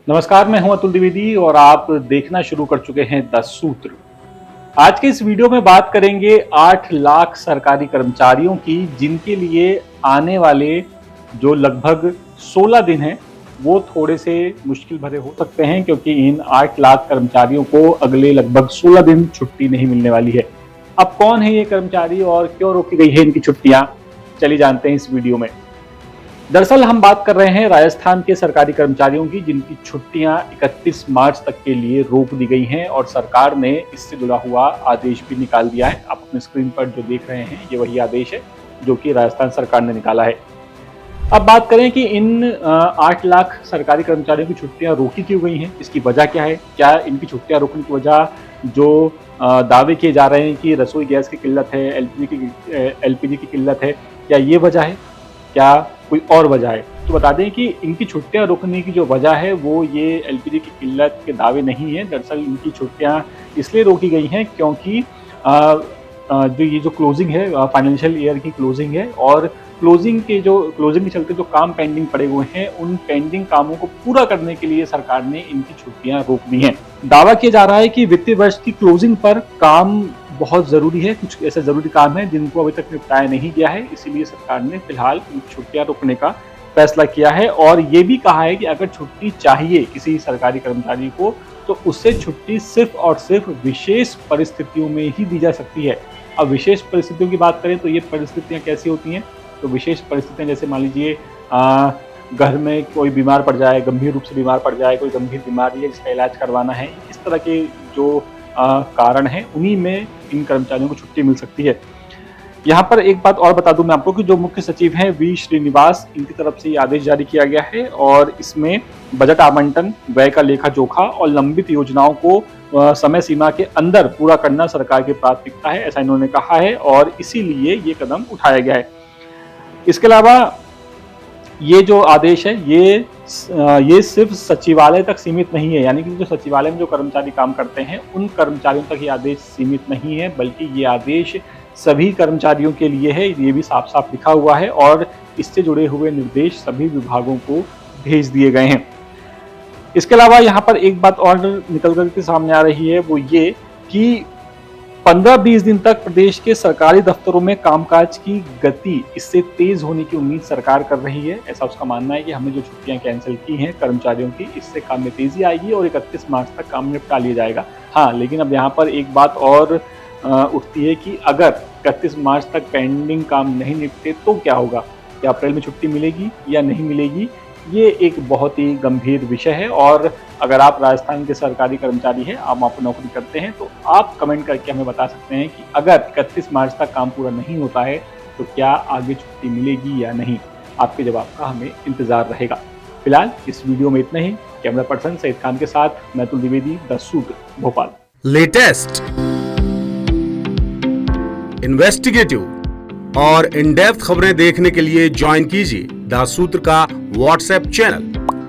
नमस्कार, मैं हूं अतुल द्विवेदी और आप देखना शुरू कर चुके हैं 10 सूत्र। आज के इस वीडियो में बात करेंगे 8 लाख सरकारी कर्मचारियों की, जिनके लिए आने वाले जो लगभग 16 दिन हैं वो थोड़े से मुश्किल भरे हो सकते हैं, क्योंकि इन 8 लाख कर्मचारियों को अगले लगभग 16 दिन छुट्टी नहीं मिलने वाली है। अब कौन है ये कर्मचारी और क्यों रोकी गई है इनकी छुट्टियां, चलिए जानते हैं इस वीडियो में। दरअसल हम बात कर रहे हैं राजस्थान के सरकारी कर्मचारियों की, जिनकी छुट्टियां 31 मार्च तक के लिए रोक दी गई हैं और सरकार ने इससे जुड़ा हुआ आदेश भी निकाल दिया है। आप अपने स्क्रीन पर जो देख रहे हैं ये वही आदेश है जो कि राजस्थान सरकार ने निकाला है। अब बात करें कि इन 8 लाख सरकारी कर्मचारियों की छुट्टियां रोकी क्यों गई हैं, इसकी वजह क्या है। क्या इनकी छुट्टियां रोकने की वजह जो दावे किए जा रहे हैं कि रसोई गैस की किल्लत है, एलपीजी की किल्लत है, क्या ये वजह है, क्या कोई और वजह है? तो बता दें कि इनकी छुट्टियां रोकने की जो वजह है वो ये एलपीजी की किल्लत के दावे नहीं है। दरअसल इनकी छुट्टियां इसलिए रोकी गई हैं क्योंकि जो ये जो क्लोजिंग है, फाइनेंशियल ईयर की क्लोजिंग है, और क्लोजिंग के चलते जो काम पेंडिंग पड़े हुए हैं, उन पेंडिंग कामों को पूरा करने के लिए सरकार ने इनकी छुट्टियां रोक दी हैं। दावा किया जा रहा है कि वित्तीय वर्ष की क्लोजिंग पर काम बहुत जरूरी है, कुछ ऐसे जरूरी काम है जिनको अभी तक निपटाया नहीं गया है, इसीलिए सरकार ने फिलहाल छुट्टियां रोकने का फैसला किया है। और ये भी कहा है कि अगर छुट्टी चाहिए किसी सरकारी कर्मचारी को तो उससे छुट्टी सिर्फ और सिर्फ विशेष परिस्थितियों में ही दी जा सकती है। अब विशेष परिस्थितियों की बात करें तो ये परिस्थितियां कैसी होती हैं, तो विशेष परिस्थितियां जैसे मान लीजिए घर में कोई बीमार पड़ जाए, गंभीर रूप से बीमार पड़ जाए, कोई गंभीर बीमारी है जिसका इलाज करवाना है, इस तरह के जो कारण है उन्हीं में इन कर्मचारियों को छुट्टी मिल सकती है। यहाँ पर एक बात और बता दूं मैं आपको कि जो मुख्य सचिव हैं वी श्रीनिवास, इनकी तरफ से ये आदेश जारी किया गया है और इसमें बजट आवंटन, व्यय का लेखा जोखा और लंबित योजनाओं को समय सीमा के अंदर पूरा करना सरकार की प्राथमिकता है, ऐसा इन्होंने कहा है और इसीलिए ये कदम उठाया गया है। इसके अलावा ये जो आदेश है ये सिर्फ सचिवालय तक सीमित नहीं है, यानी कि जो सचिवालय में जो कर्मचारी काम करते हैं उन कर्मचारियों तक ये आदेश सीमित नहीं है, बल्कि ये आदेश सभी कर्मचारियों के लिए है। ये भी साफ साफ लिखा हुआ है और इससे जुड़े हुए निर्देश सभी विभागों को भेज दिए गए हैं। इसके अलावा यहाँ पर एक बात और निकल कर के सामने आ रही है, वो ये कि 15-20 दिन तक प्रदेश के सरकारी दफ्तरों में कामकाज की गति इससे तेज होने की उम्मीद सरकार कर रही है। ऐसा उसका मानना है कि हमने जो छुट्टियां कैंसिल की हैं कर्मचारियों की, इससे काम में तेजी आएगी और 31 मार्च तक काम निपटा लिया जाएगा। हाँ, लेकिन अब यहाँ पर एक बात और उठती है कि अगर 31 मार्च तक पेंडिंग काम नहीं निपटे तो क्या होगा, क्या अप्रैल में छुट्टी मिलेगी या नहीं मिलेगी, ये एक बहुत ही गंभीर विषय है। और अगर आप राजस्थान के सरकारी कर्मचारी हैं, आप वहाँ पर नौकरी करते हैं, तो आप कमेंट करके हमें बता सकते हैं कि अगर 31 मार्च तक काम पूरा नहीं होता है तो क्या आगे छुट्टी मिलेगी या नहीं। आपके जवाब का हमें इंतजार रहेगा। फिलहाल इस वीडियो में इतना ही। कैमरा पर्सन सईद खान के साथ मैं अतुल द्विवेदी, 10 सूत्र, भोपाल। लेटेस्ट, इन्वेस्टिगेटिव और इन डेप्थ खबरें देखने के लिए ज्वाइन कीजिए 10 सूत्र का व्हाट्सएप चैनल,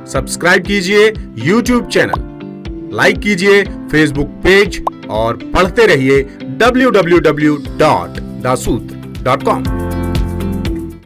सब्सक्राइब कीजिए यूट्यूब चैनल, लाइक कीजिए फेसबुक पेज और पढ़ते रहिए www.dasootra.com।